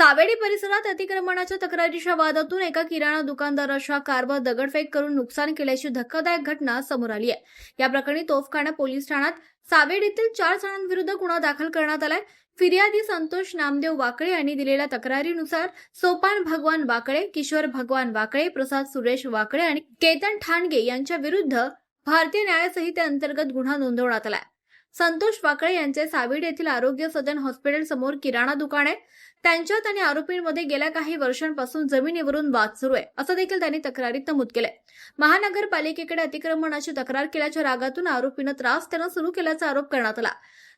सावेडी परिसरात अतिक्रमणाच्या तक्रारीच्या वादातून एका किराणा दुकानदाराच्या कारवर दगडफेक करून नुकसान केल्याची धक्कादायक घटना समोर आली आहे। या प्रकरणी तोफखाना पोलीस ठाण्यात सावेडीतील 4 जणांविरुद्ध गुन्हा दाखल करण्यात आलाय। फिर्यादी संतोष नामदेव वाकळे यांनी दिलेल्या तक्रारीनुसार सोपान भगवान वाकळे, किशोर भगवान वाकळे, प्रसाद सुरेश वाकळे आणि केतन ठाणगे यांच्या विरुद्ध भारतीय न्याय संहितेअंतर्गत गुन्हा नोंदवण्यात आलाय। संतोष वाकळे यांचे सावेडी येथील आरोग्य सदन हॉस्पिटल समोर किराणा दुकान आहे। त्यांच्यात आणि आरोपींमध्ये गेल्या काही वर्षांपासून जमिनीवरून वाद सुरू आहे, असं देखील त्यांनी तक्रारीत नमूद केलंय। महानगरपालिकेकडे अतिक्रमणाची तक्रार केल्याच्या रागातून आरोपीनं त्रास देणं सुरू केल्याचा आरोप करण्यात आला।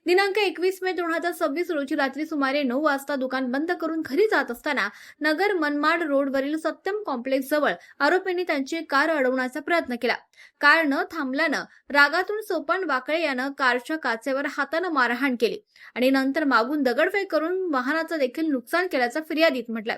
दिनांक 21 मे 2026 रोजी रात्री सुमारे 9 वाजता दुकान बंद करून घरी जात असताना नगर मनमाड रोडवरील सत्यम कॉम्प्लेक्स जवळ आरोपींनी त्यांची कार अडवण्याचा प्रयत्न केला। कार न थांबल्यानं रागातून सोपान वाकळे यानं कारच्या काचेवर हातानं मारहाण केली आणि नंतर मागून दगडफेक करून वाहनाचं देखील नुकसान केल्याचं फिर्यादीत म्हटलंय।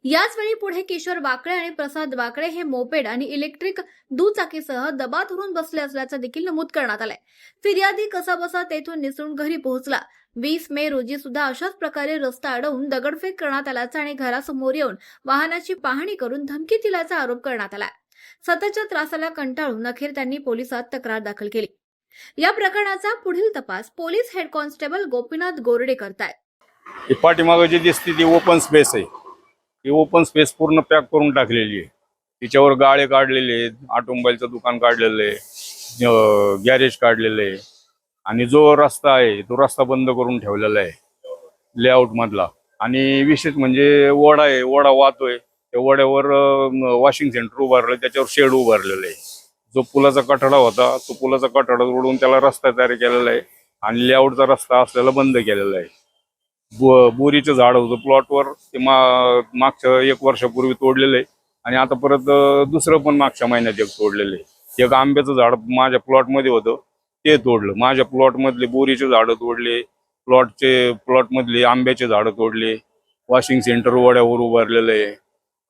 याचवेळी पुढे किशोर वाकळे आणि प्रसाद वाकळे हे मोपेड आणि इलेक्ट्रिक दुचाकीसह दबा धरून बसले असल्याचं देखील नमूद करण्यात आलंय। फिर्यादी कसाबसा तेथून निसळून घरी पोहोचला। 20 मे रोजी सुद्धा अशाच प्रकारे रस्ता अडवून दगडफेक करण्यात आल्याचा आणि घरासमोर येऊन वाहनाची पाहणी करून धमकी दिल्याचा आरोप करण्यात आला। सततच्या त्रासाला कंटाळून अखेर त्यांनी पोलिसात तक्रार दाखल केली। या प्रकरणाचा पुढील तपास police head constable Gopinath Gorde करतायत। पाठीमागे जी दिसते ती ओपन स्पेस आहे। ही ओपन स्पेस पूर्ण पॅक करून टाकलेली आहे। तिच्यावर गाळे काढलेले आहेत, ऑटोमोबाईलचं दुकान काढलेलं आहे, गॅरेज काढलेलं आहे आणि जो रस्ता आहे तो रस्ता बंद करून ठेवलेला आहे लेआउट मधला। आणि विशेष म्हणजे ओढा आहे, ओढा वाहतोय, त्या ओढ्यावर वॉशिंग सेंटर उभारलं, त्याच्यावर शेड उभारलेलं आहे। जो पुलाचा कठडा होता तो पुलाचा कठडा तोडून त्याला रस्ता तयार केलेला आहे आणि लेआउटचा रस्ता असलेला बंद केलेला आहे। बोरीचं झाड होतं प्लॉटवर, ते मागच्या 1 वर्षापूर्वी तोडलेलं आहे आणि आता परत दुसरं पण मागच्या महिन्यात एक तोडलेलं आहे। एक आंब्याचं झाड माझ्या प्लॉटमध्ये होतं ते तोडलं, माझ्या प्लॉटमधले बोरीचे झाडं तोडले, प्लॉटमधले आंब्याचे झाडं तोडले, वॉशिंग सेंटर ओढ्यावर उभारलेलं आहे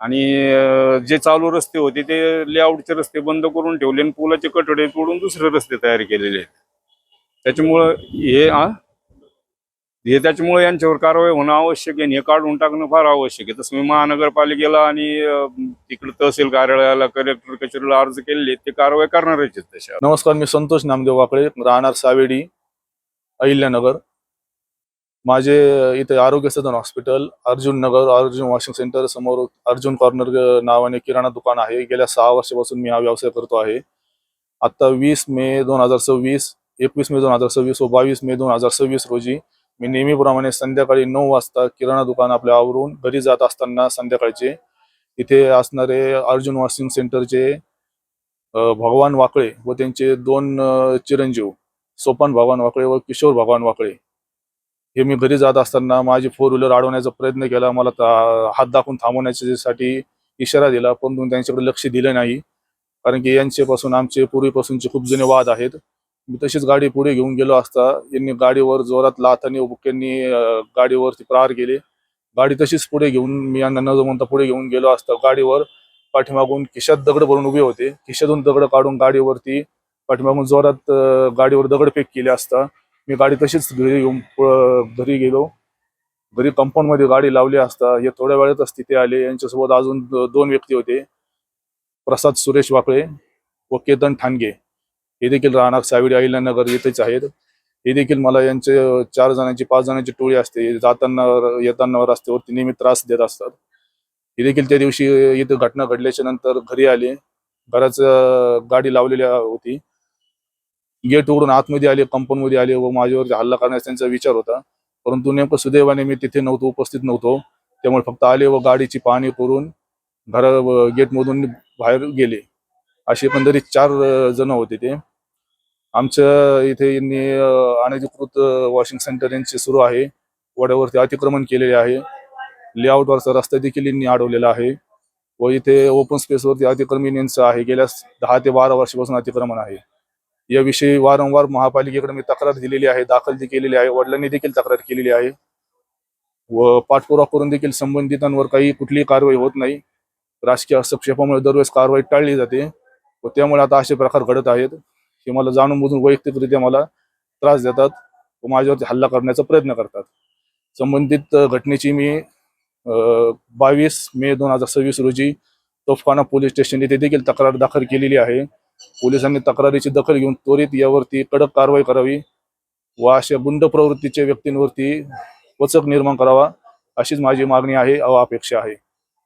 आणि जे चालू रस्ते होते ते लेआउटचे रस्ते बंद करून ठेवले आणि पुलाचे कठडे तोडून दुसरे रस्ते तयार केलेले आहेत। त्याच्यामुळं त्याच्यामुळे यांच्यावर कारवाई होणं आवश्यक आहे, हे काढून टाकणं फार आवश्यक आहे। तसं मी महानगरपालिकेला आणि तिकडे तहसील कार्यालयाला, कलेक्टर कचेरीला अर्ज केलेले, ते कारवाई करणारच आहेत तशा। नमस्कार, मी संतोष नामदेव वाकळे, राहणार सावेडी, अहिल्यानगर। माझे इथे आरोग्य सदन हॉस्पिटल, अर्जुन नगर, अर्जुन वॉशिंग सेंटर समोर अर्जुन कॉर्नर नावाने किराणा दुकान आहे। गेल्या 6 वर्षापासून मी हा व्यवसाय करतो आहे। आता 20 मे 2026, 21 मे 2026 व 22 मे 2026 रोजी मी नेहमीप्रमाणे संध्याकाळी 9 वाजता किराणा दुकान आपल्या आवरून घरी जात असताना संध्याकाळचे इथे असणारे अर्जुन वॉशिंग सेंटरचे भगवान वाकळे व त्यांचे 2 चिरंजीव सोपान भगवान वाकळे व किशोर भगवान वाकळे हे मी घरी जात असताना माझी 4 व्हीलर अडवण्याचा प्रयत्न केला। मला हात दाखवून थांबवण्यासाठी इशारा दिला, पण त्यांच्याकडे लक्ष दिलं नाही, कारण की यांच्यापासून आमचे पूर्वीपासूनचे खूप जुने वाद आहेत। मी तशीच गाडी पुढे घेऊन गेलो असता यांनी गाडीवर जोरात लाथाने व बुक्यांनी गाडीवरती प्रहार केले। गाडी तशीच पुढे घेऊन मी यांना न जमवता पुढे घेऊन गेलो असता गाडीवर पाठीमागून खिशात दगड भरून उभे होते, खिशातून दगड काढून गाडीवरती पाठीमागून जोरात गाडीवर दगडफेक केली असता मी गाडी तशीच घरी गेलो। घरी कंपाऊंड मध्ये गाडी लावली असता हे थोड्या वेळातच तिथे आले। यांच्यासोबत अजून 2 व्यक्ती होते, प्रसाद सुरेश वाकळे व केतन ठाणगे, हे देखील राहणार सावेडी अहिल्यानगर येथेच आहेत। हे देखील मला यांचे 4 जणांची 5 जणांची टोळी असते, जाताना येताना रस्त्यावरती नेहमी त्रास देत असतात। हे देखील त्या दिवशी इथे घटना घडल्याच्या नंतर घरी आले, घराचं गाडी लावलेली होती, गेट उघडून आतमध्ये आले, कंपाऊंड मध्ये आले व माझ्यावरती हल्ला करण्याचा त्यांचा विचार होता, परंतु नेमकं सुदैवाने मी तिथे नव्हतो, उपस्थित नव्हतो, त्यामुळे फक्त आले व गाडीची पाहणी करून गेटमधून बाहेर गेले। असे एकंदरीत 4 जण होते ते। आमच्या इथे यांनी अनधिकृत वॉशिंग सेंटर यांचे सुरू आहे, वड्यावरती अतिक्रमण केलेले आहे, लेआउटवरचा रस्ता देखील यांनी अडवलेला आहे व इथे ओपन स्पेसवरती अतिक्रमण यांचं आहे। गेल्या 10 ते 12 वर्षापासून अतिक्रमण आहे। याविषयी वारंवार महापालिकेकडे मी तक्रार दिलेली आहे, दाखल केलेली आहे, वडिलांनी देखील तक्रार केलेली आहे व पाठपुरावा करून देखील संबंधितांवर काही कुठलीही कारवाई होत नाही। राजकीय हस्तक्षेपामुळे दरवेळेस कारवाई टाळली जाते व त्यामुळे आता असे प्रकार घडत आहेत। हे मला जाणून बुजून वैयक्तिकरित्या मला त्रास देतात व माझ्यावरती हल्ला करण्याचा प्रयत्न करतात। संबंधित घटनेची मी 22 मे 2026 रोजी तोफखाना पोलीस स्टेशन येथे देखील तक्रार दाखल केलेली आहे. पोलिसांनी तक्रारीची दखल घेऊन त्वरित यावरती कडक कारवाई करावी व अशा गुंड प्रवृत्तीच्या व्यक्तींवरती वचक निर्माण करावा अशीच माझी मागणी आहे व अपेक्षा आहे.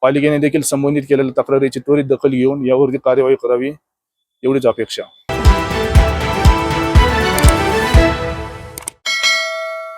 पालिकेने देखील संबंधित केलेल्या तक्रारीची त्वरित दखल घेऊन यावरती कार्यवाही करावी एवढीच अपेक्षा.